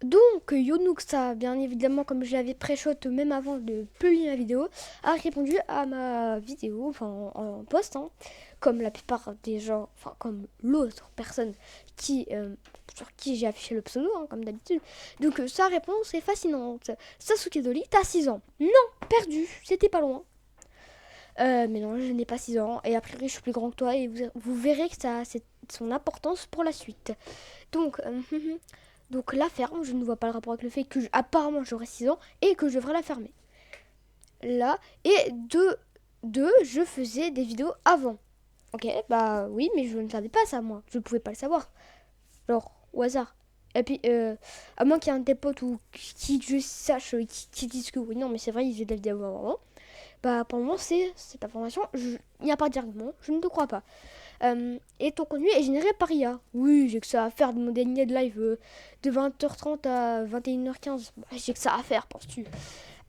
Donc, Yonoux a bien évidemment, comme je l'avais pré-shot même avant de publier ma vidéo, a répondu à ma vidéo, enfin en post, hein, comme la plupart des gens, enfin comme l'autre personne sur qui j'ai affiché le pseudo, hein, comme d'habitude. Donc, sa réponse est fascinante. Sasuke Doli, t'as 6 ans. Non, perdu, c'était pas loin. Mais non, je n'ai pas 6 ans, et a priori je suis plus grand que toi, et vous verrez que ça a son importance pour la suite. Donc, donc la ferme, je ne vois pas le rapport avec le fait que apparemment j'aurai 6 ans et que je devrais la fermer. Là, et je faisais des vidéos avant. Ok, bah oui, mais je ne savais pas ça moi, je ne pouvais pas le savoir. Genre, au hasard. Et puis, à moins qu'il y ait un de tes potes ou qui je sache, qui disent que oui, non, mais c'est vrai, ils faisaient des vidéos avant. Bah, pour le moment, c'est cette information, il n'y a pas d'argument, je ne te crois pas. Et ton contenu est généré par IA. Oui, j'ai que ça à faire de mon dernier de live de 20h30 à 21h15. Bah, j'ai que ça à faire, penses-tu.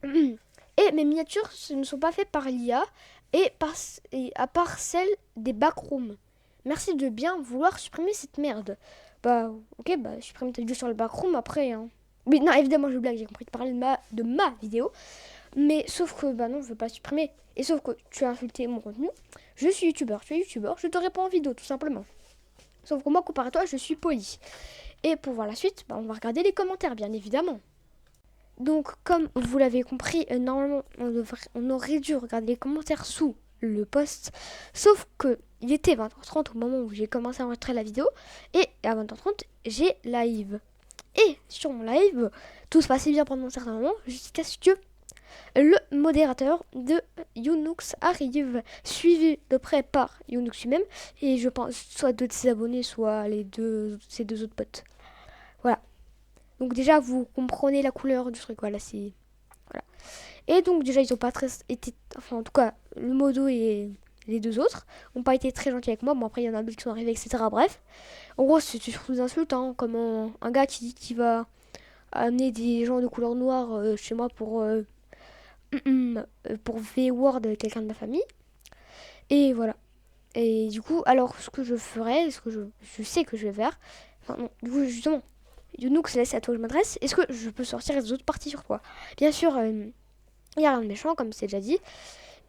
Et mes miniatures ne sont pas faites par l'IA et à part celles des backrooms. Merci de bien vouloir supprimer cette merde. Bah, ok, bah, supprime ta vidéo sur le backroom après, hein. Mais non, évidemment, je blague, j'ai compris de parler de ma vidéo. Mais sauf que, bah non, je veux pas supprimer. Et sauf que tu as insulté mon contenu. Je suis youtubeur, tu es youtubeur, je te réponds en vidéo, tout simplement. Sauf que moi, comparé à toi, je suis poli. Et pour voir la suite, bah, on va regarder les commentaires, bien évidemment. Donc, comme vous l'avez compris, normalement, on aurait dû regarder les commentaires sous le post. Sauf que il était 20h30 au moment où j'ai commencé à enregistrer la vidéo. Et à 20h30, j'ai live. Et sur mon live, tout se passait bien pendant un certain moment, jusqu'à ce que le modérateur de Younux arrive, suivi de près par Younux lui-même, et je pense soit deux de ses abonnés, soit ses deux autres potes. Voilà. Donc déjà, vous comprenez la couleur du truc. Voilà, c'est... Voilà. Et donc déjà, ils ont pas très été... Enfin, en tout cas, le modo et les deux autres ont pas été très gentils avec moi. Bon, après, il y en a d'autres qui sont arrivés, etc. Bref. En gros, c'était surtout des insultes, hein, comme un gars qui dit qu'il va amener des gens de couleur noire chez moi pour V-Word quelqu'un de ma famille. Et voilà. Et du coup, alors ce que je ferais, ce que je sais que je vais faire, enfin non, du coup justement, Younous, c'est à toi que je m'adresse, est-ce que je peux sortir les autres parties sur toi? Bien sûr, il n'y a rien de méchant, comme c'est déjà dit.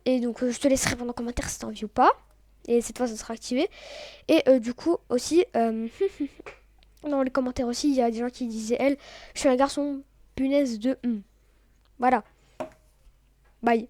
Et donc je te laisserai répondre en commentaire si t'as envie ou pas. Et cette fois, ça sera activé. Et du coup, aussi, dans les commentaires aussi, il y a des gens qui disaient, elle, je suis un garçon, punaise de... Voilà. Bye.